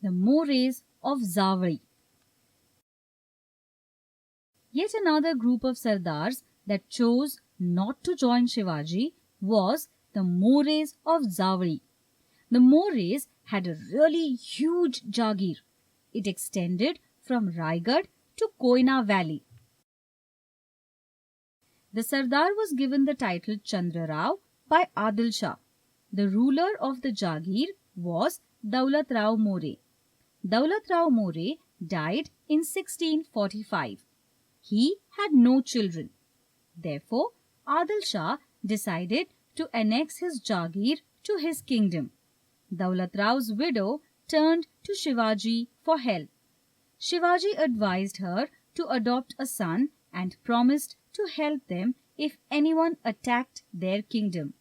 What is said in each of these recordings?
the Mores of Zawari. Yet another group of Sardars that chose not to join Shivaji was the Mores of Zawari. The Mores had a really huge Jagir. It extended from Raigad to Koyna Valley. The Sardar was given the title Chandra Rao by Adil Shah. The ruler of the Jagir was Daulat Rao More. Daulat Rao More died in 1645. He had no children. Therefore, Adil Shah decided to annex his Jagir to his kingdom. Daulat Rao's widow turned to Shivaji for help. Shivaji advised her to adopt a son and promised to help them if anyone attacked their kingdom.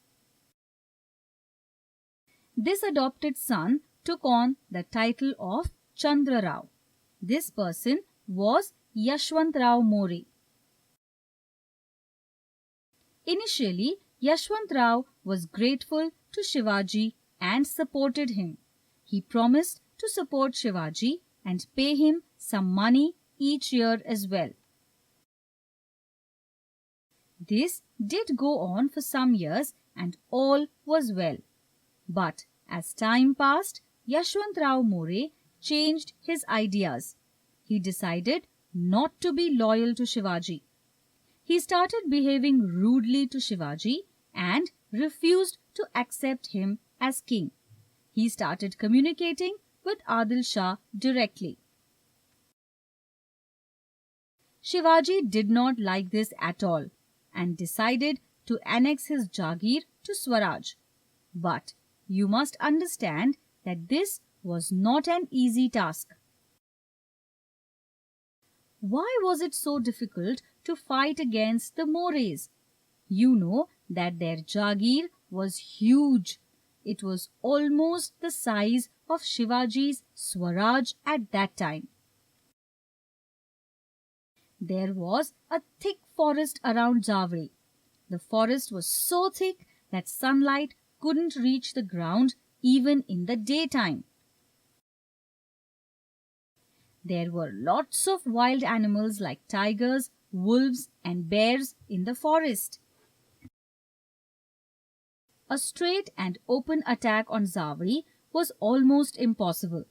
This adopted son took on the title of Chandra Rao. This person was Yashwant Rao More. Initially, Yashwant Rao was grateful to Shivaji and supported him. He promised to support Shivaji and pay him some money each year as well. This did go on for some years and all was well. But as time passed, Yashwant Rao More changed his ideas. He decided not to be loyal to Shivaji. He started behaving rudely to Shivaji and refused to accept him as king. He started communicating with Adil Shah directly. Shivaji did not like this at all and decided to annex his Jagir to Swaraj. But you must understand that this was not an easy task. Why was it so difficult to fight against the Mores? You know that their Jagir was huge. It was almost the size of Shivaji's Swaraj at that time. There was a thick forest around Zawari. The forest was so thick that sunlight couldn't reach the ground even in the daytime. There were lots of wild animals like tigers, wolves, and bears in the forest. A straight and open attack on Zawari was almost impossible.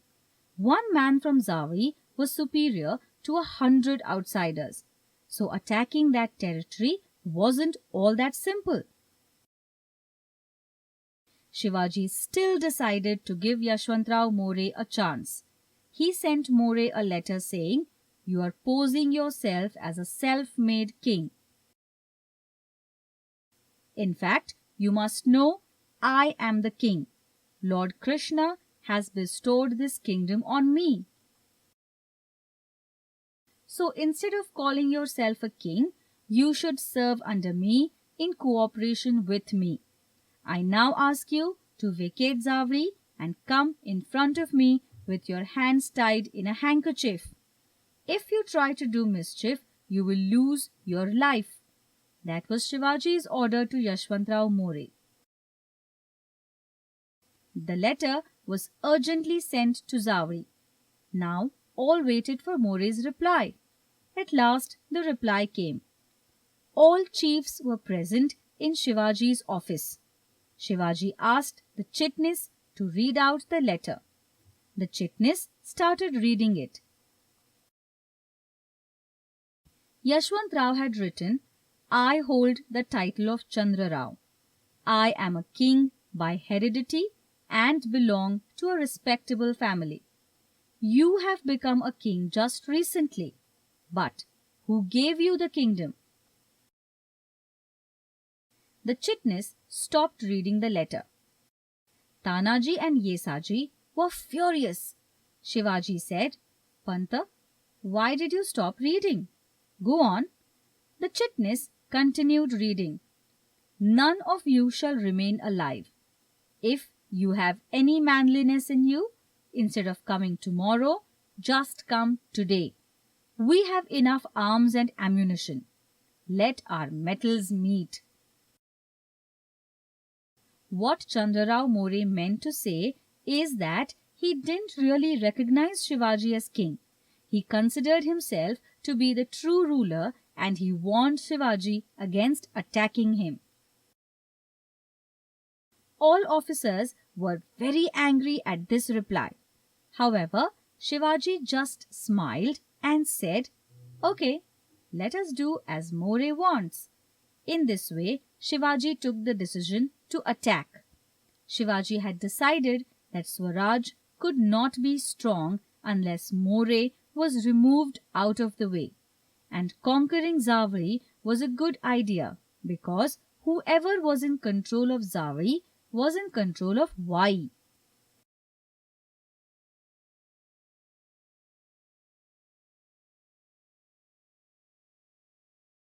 One man from Zawari was superior to 100 outsiders, so attacking that territory wasn't all that simple. Shivaji still decided to give Yashwantrao More a chance. He sent More a letter saying, "You are posing yourself as a self-made king. In fact, you must know I am the king. Lord Krishna has bestowed this kingdom on me. So instead of calling yourself a king, you should serve under me in cooperation with me. I now ask you to vacate Zawari and come in front of me with your hands tied in a handkerchief. If you try to do mischief, you will lose your life." That was Shivaji's order to Yashwantrao More. The letter was urgently sent to Zawari. Now all waited for More's reply. At last the reply came. All chiefs were present in Shivaji's office. Shivaji asked the chitnis to read out the letter. The chitnis started reading it. Yashwant Rao had written, "I hold the title of Chandra Rao. I am a king by heredity and belong to a respectable family. You have become a king just recently. But who gave you the kingdom?" The chitnis stopped reading the letter. Tanaji and Yesaji were furious. Shivaji said, "Panta, why did you stop reading? Go on." The chitnis continued reading. "None of you shall remain alive. If you have any manliness in you, instead of coming tomorrow, just come today. We have enough arms and ammunition. Let our metals meet." What Chandra Rao More meant to say is that he didn't really recognize Shivaji as king. He considered himself to be the true ruler and he warned Shivaji against attacking him. All officers were very angry at this reply. However, Shivaji just smiled and said, "Okay, let us do as More wants." In this way, Shivaji took the decision to attack. Shivaji had decided that Swaraj could not be strong unless More was removed out of the way. And conquering Zawari was a good idea because whoever was in control of Zawari was in control of Vai.